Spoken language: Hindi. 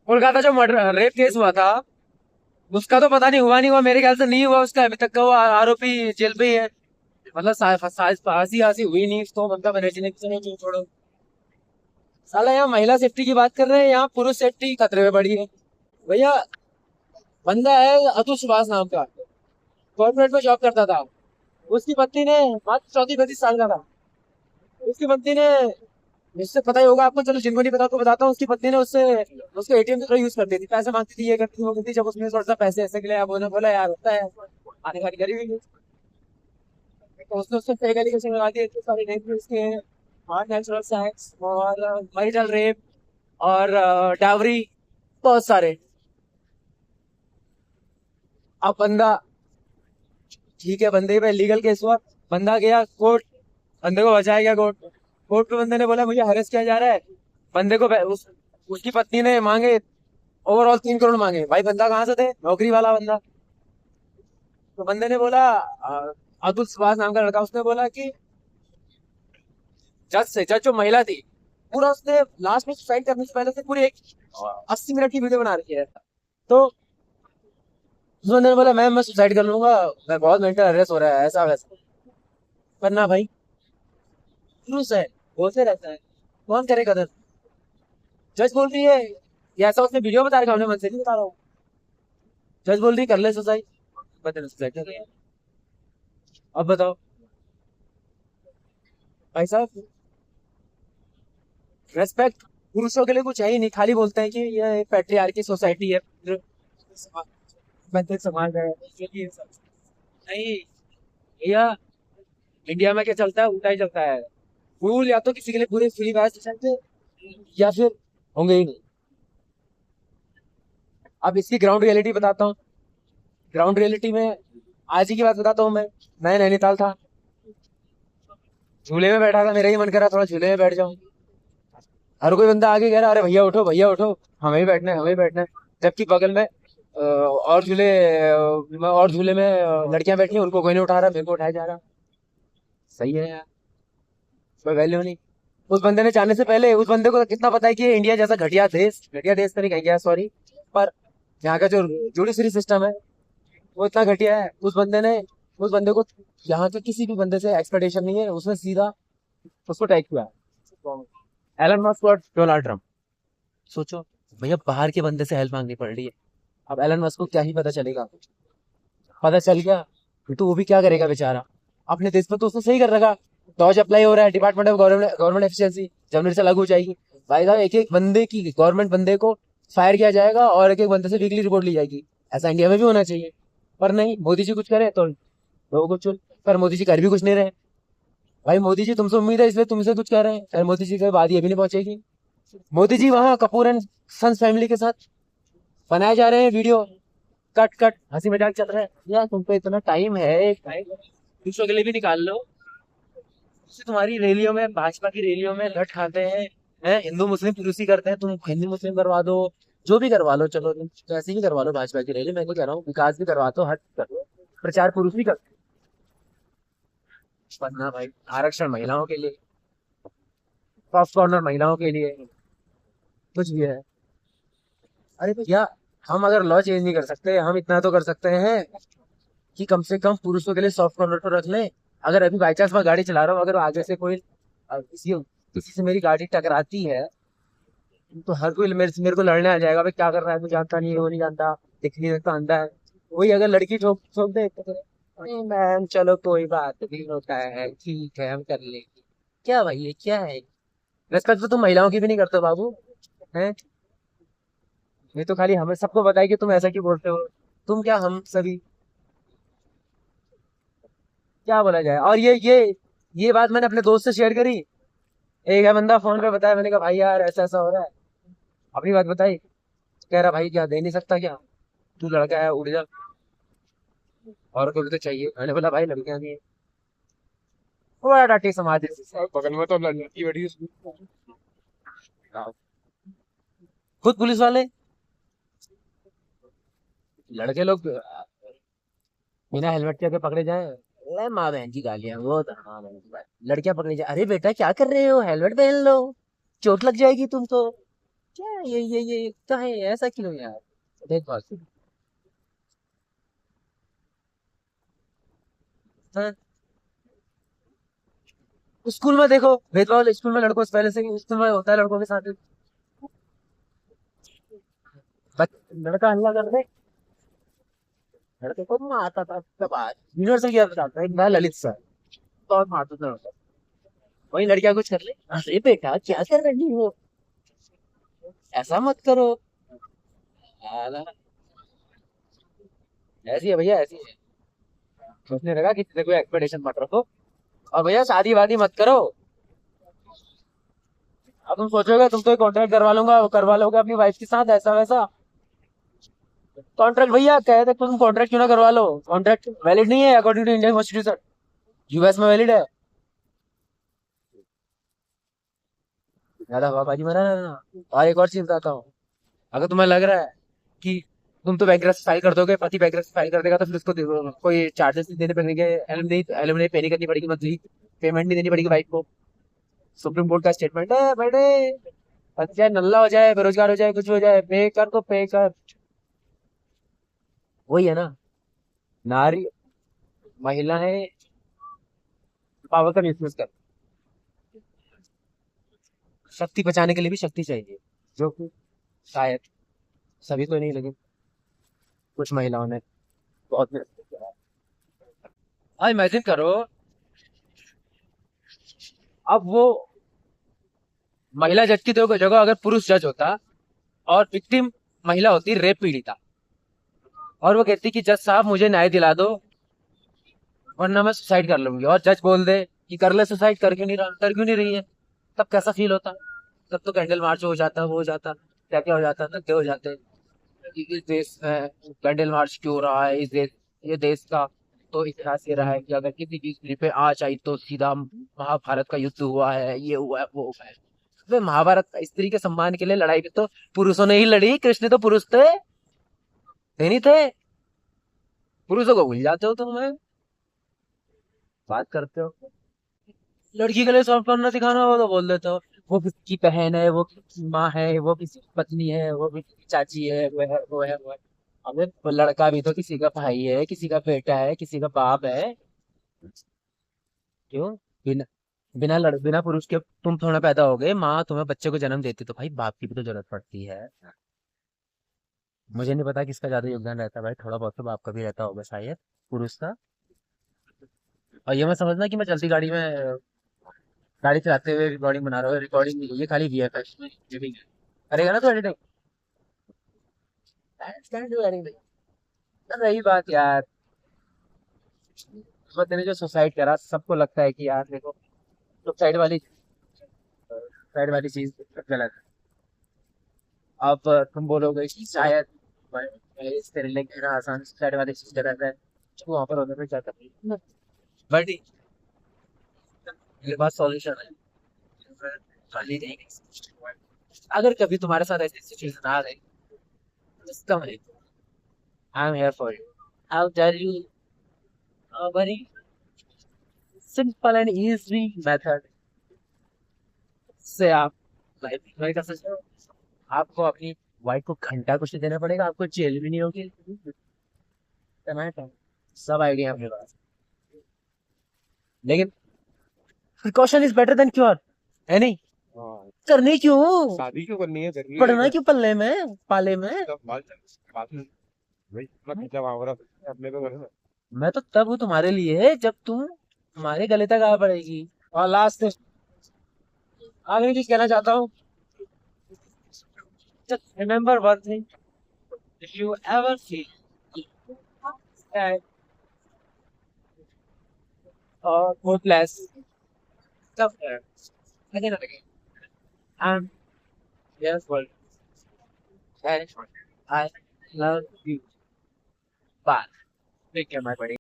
कोलकाता जो मर्डर रेप केस हुआ था, उसका तो पता नहीं हुआ नहीं हुआ, मेरे ख्याल से नहीं हुआ उसका अभी तक का, वो आरोपी जेल पे ही है। मतलब फांसी हासी हुई नहीं उसको, मतलब बनेचने की चलो छोड़ो। साला यहाँ महिला सेफ्टी की बात कर रहे हैं, यहाँ पुरुष सेफ्टी खतरे में पड़ी है भैया। बंदा है अतुल सुभाष नाम का, कॉर्पोरेट में जॉब करता था। उसकी पत्नी ने, मात्र 34-35 साल का था। उसकी पत्नी ने, जिससे पता ही होगा आपको, चलो जिनको नहीं पता उसको बताता हूँ, उसकी पत्नी ने उससे, उसको एटीएम की तरह यूज करती थी, पैसे मांगती थी, ये करती थी वो करती थी। जब उसने थोड़ा सा पैसे ऐसे के लिए अब उन्होंने बोला यार होता है, आने वाली गरीबी में, तो उसने उससे फेक एलिगेशन लगा दिए, इतने सारे रेप केस के, और नेचुरल सेक्स और मैरिटल रेप और डावरी, बहुत सारे। अब बंदा, ठीक है बंदे पे लीगल केस हुआ, बंदा गया कोर्ट, बंदे को बचाया गया कोर्ट। कोर्ट पे बंदे ने बोला मुझे हरेस किया जा रहा है। बंदे को उसकी पत्नी ने मांगे ओवरऑल 3 करोड़ मांगे। भाई बंदा कहाँ से थे, नौकरी वाला बंदा। तो बंदे ने बोला अतुल सुभाष नाम का लड़का, उसने बोला कि जज जो महिला थी, पूरा उसने लास्ट में सुसाइड करने से पहले से पूरी एक 80 मिनट की वीडियो बना रखी है। तो उस बंदे ने बोला मैं सुसाइड कर लूंगा, मैं बहुत मेंटल हेरेस हो रहा है ऐसा वैसा। पर ना भाई, क्रूस है, बोलते रहता है, कौन करे कदर। जज बोल रही है, ये ऐसा उसने वीडियो बता रखा, हमने मन से नहीं बता रहा हूँ। जज बोल रही कर ले सुसाइड, बंदे ने सुसाइड कर लिया। अब बताओ भाई साहब, रेस्पेक्ट पुरुषों के लिए कुछ है ही नहीं, खाली बोलते हैं कि ये एक पैट्रियार्की सोसाइटी है, जो बंधक समाज है, ये सब नहीं। भैया इंडिया में क्या चलता है, उल्टा ही चलता है। रूल या तो किसी के लिए पूरे फ्री बैस चलते, या फिर होंगे ही नहीं। अब इसकी ग्राउंड रियलिटी बताता हूँ। ग्राउंड रियलिटी में आज ही की बात बताता हूँ मैं नैनीताल था, झूले में बैठा था, मेरा ही मन करा थोड़ा झूले में बैठ जाऊं। हर कोई बंदा आगे कह रहा अरे भैया उठो, हमें ही बैठना है हमें ही बैठना है। जबकि बगल में और झूले में लड़कियां बैठी हैं, उनको कोई नहीं उठा रहा, मेरे को उठाया जा रहा। सही है यार, कोई वैल्यू नहीं। उस बंदे ने जाने से पहले उस बंदे को कितना पता है कि इंडिया जैसा घटिया देश तो नहीं कहेंगे सॉरी, पर यहाँ का जो जुडिशरी सिस्टम है वो इतना घटिया है। उस बंदे को यहाँ के किसी भी बंदे से एक्सपेक्टेशन नहीं है, उसने सीधा उसको टैग किया एलन मस्क और डोनाल्ड ट्रम्प। सोचो भैया, बाहर के बंदे से हेल्प मांगनी पड़ रही है। अब एलन मस्क को क्या ही पता चलेगा, पता चल गया तो वो भी क्या करेगा बेचारा। अपने देश में तो उसने सही कर रखा, डॉज अप्लाई हो रहा है, डिपार्टमेंट ऑफ गवर्नमेंट एफिशिएंसी जनवरी से लागू हो जाएगी। भाई साहब एक एक बंदे की, गवर्नमेंट बंदे को फायर किया जाएगा और एक एक बंदे से वीकली रिपोर्ट ली जाएगी। ऐसा इंडिया में भी होना चाहिए, पर नहीं, मोदी जी कुछ करे तो लोगों को चुन। पर मोदी जी कर भी कुछ नहीं रहे। भाई मोदी जी तुमसे उम्मीद है इसलिए तुमसे कुछ कह रहे हैं, पर मोदी जी के बाद ये भी नहीं पहुंचेगी। मोदी जी वहां कपूर एंड सन्स फैमिली के साथ बनाए जा रहे हैं वीडियो, कट कट हंसी मजाक चल रहा है। यार तुम पे इतना टाइम है, एक टाइम दूसरों के लिए भी निकाल लो। उससे तुम्हारी रैलियों में, भाजपा की रैलियों में लट खाते हैं हिंदू मुस्लिम पुरुषी करते हैं, तुम हिंदू मुस्लिम करवा दो, जो भी करवा लो, चलो तुम तो ऐसे ही करवा लो भाजपा की रैली। मैं तो कह रहा हूँ विकास भी करवा दो, हट कर लो, प्रचार पुरुष भी कर। वरना भाई आरक्षण महिलाओं के लिए, सॉफ्ट कॉर्नर महिलाओं के लिए, कुछ भी है। अरे भैया, हम अगर लॉ चेंज नहीं कर सकते, हम इतना तो कर सकते हैं कि कम से कम पुरुषों के लिए सॉफ्ट कॉर्नर तो रख लें। अगर अभी बाई चांस मैं गाड़ी चला रहा हूँ, अगर आगे से कोई किसी से मेरी गाड़ी टकराती है, तो हर कोई मेरे को लड़ने आ जाएगा, भाई क्या कर रहा है, तू जानता नहीं है, वो नहीं जानता, दिख नहीं सकता, अंधा है। वही अगर लड़की ठोक ठोक दे तो नहीं मैम चलो कोई बात नहीं, होता है ठीक है हम कर लेंगे। क्या भाई ये क्या है, रेस्पेक्ट तो तुम महिलाओं की भी नहीं करते हो बाबू, हैं। ये तो खाली हमें सबको बताए कि तुम ऐसा क्यों बोलते हो, तुम क्या हम सभी, क्या बोला जाए। और ये बात मैंने अपने दोस्त से शेयर करी। एक है बंदा फोन पे बताया, मैंने कहा भाई यार ऐसा ऐसा हो रहा है, अपनी बात बताई। कह रहा भाई क्या दे नहीं सकता क्या, तू लड़का है उड़ जा, और को भी तो चाहिए। मैंने बोला भाई लड़कियां भी हैं, वो बड़ा डांटी समाज है। और बगल में तो लड़की बैठी है उसकी। खुद पुलिस वाले, लड़के लोग बिना हेलमेट के अगर पकड़े जाए, ले माँ बहन की गालियां, वो तो हाँ बहन की बात। लड़कियां पकड़ी जाए, अरे बेटा क्या कर रहे हो, हेलमेट पहन लो, चोट लग जाएगी तुमको। क्या ये क्या है, ऐसा क्यों यार? देख बात, हाँ, स्कूल में देखो भेदभाव, स्कूल में लड़कों से पहले से ही स्कूल में होता है, लड़कों के साथ लड़का हल्ला कर दे, लड़के को मारता था तब आज यूनिवर्सल किया बताता है, एक बार ललित सर तो और मारता था लड़का। वही लड़कियां कुछ कर ले, अरे बेटा क्या कर रही हो, ऐसा मत करो। साला, ऐसी है भैया, ऐसी है। सोचने लगा कि तेरे को एक्सपेक्टेशन मत रखो, और भैया शादी वादी मत करो। अब तुम सोचोगे तुम तो कॉन्ट्रैक्ट करवा लूंगा, करवा लोगे अपनी वाइफ के साथ ऐसा वैसा। कॉन्ट्रैक्ट भैया कहे थे तुम कॉन्ट्रैक्ट क्यों ना करवा लो, कॉन्ट्रैक्ट वैलिड नहीं है according to Indian constitution, US में वैलिड है। ज्यादा हवाबाजी मना ना। और एक और चीज बताता हूँ, अगर तुम्हें लग रहा है कि तुम तो बैंकरप्सी फाइल कर दोगे, पति बैंकरप्सी फाइल कर देगा, तो फिर उसको कोई चार्जेस नहीं देने पड़ेंगे, एलिमनी पे नहीं करनी पड़ेगी, मंथली पेमेंट नहीं देनी पड़ेगी वाइफ को। सुप्रीम कोर्ट का स्टेटमेंट है बेटे, पति चाहे नल्ला हो जाए, बेरोजगार हो जाए, कुछ भी हो जाए, पे कर तो पे कर। वही है ना, नारी, महिलाएं पावर का मिसयूज कर, शक्ति बचाने के लिए भी शक्ति चाहिए, जो कि शायद सभी को नहीं, लेकिन कुछ महिलाओं ने बहुत मिसयूज किया है। हाँ इमेजिन करो, अब वो महिला जज की जगह अगर पुरुष जज होता, और विक्टिम महिला होती रेप पीड़िता, और वो कहती कि जज साहब मुझे न्याय दिला दो वरना मैं सुसाइड कर लूंगी, और जज बोल दे कि कर ले सुसाइड, कर क्यों नहीं रहा, कर क्यों नहीं रही है, तब कैसा फील होता? तब तो कैंडल मार्च हो जाता, वो हो जाता, क्या क्या हो जाता, धक्के हो जाते कि इस देश में कैंडल मार्च क्यों हो रहा है, इस देश, ये देश का तो इतिहास ये रहा है कि अगर किसी की स्त्री पे आंच आई तो सीधा महाभारत का युद्ध हुआ है, ये हुआ है, वो हुआ है। तो महाभारत स्त्री के सम्मान के लिए लड़ाई भी तो पुरुषों ने ही लड़ी, कृष्ण तो पुरुष थे, नहीं थे? पुरुषों को भूल जाते हो तुम, बात करते हो लड़की के लिए सॉफ्ट कॉर्नर दिखाना हो तो बोल देते हो वो किसकी बहन है, वो किसकी माँ है, वो किसी की पत्नी है, वो किसी की चाची है, वो है, वो है, वो है। अबे वो लड़का भी तो किसी का भाई है, किसी का बेटा है, किसी का बाप है। क्यों? बिना बिना पुरुष के तुम थोड़ा पैदा हो गए, माँ तुम्हें बच्चे को जन्म देती तो भाई बाप की भी तो जरूरत पड़ती है। मुझे नहीं पता किसका ज्यादा योगदान रहता है भाई, थोड़ा बहुत तो बाप का भी रहता होगा शायद, पुरुष का। और ये मत समझना कि मैं चलती गाड़ी में, गाड़ी चलाते हुए रिकॉर्डिंग बना रहा हूँ, रिकॉर्डिंग नहीं, ये खाली वीएफएक्स में एडिटिंग है। करेगा ना तो एडिटिंग, कैन डू एनीथिंग। रही बात यार, बस मैंने जो सुसाइड करा, सबको लगता है कि यार देखो सुसाइड वाली चीज गलत है। अब तुम बोलोगे कि शायद इस तरह लेना आसान, सुसाइड वाली चीज गलत है, तो वहां पर होने पे क्या कर, बट मेरे पास सॉल्यूशन है। खाली नहीं, अगर कभी तुम्हारे साथ ऐसी सिचुएशन आ रही, just come here. I'm here for you. I'll tell you a very simple and easy method से आप लाइफ एंजॉय कर सकते हो। आपको अपनी वाइफ को घंटा कुछ नहीं देना पड़ेगा, आपको जेल भी नहीं होगी, टमाटो सब आइडिया अपने पास। लेकिन precaution is better than cure, है नहीं? हाँ, करनी क्यों, शादी क्यों करनी है, जरूरी है पढ़ना क्या? क्यों पल्ले में पाले में? जब बात में भाई इतना खर्चा वहां पर अपने को करो ना। मैं तो तब हूँ तुम्हारे लिए जब तुम हमारे गले तक आ पड़ेगी। और लास्ट आखिरी चीज कहना चाहता हूँ, just remember one thing, if you ever feel sad or hopeless, come here again and again. I'm here for you. And I love you. Bye. Take care, my buddy.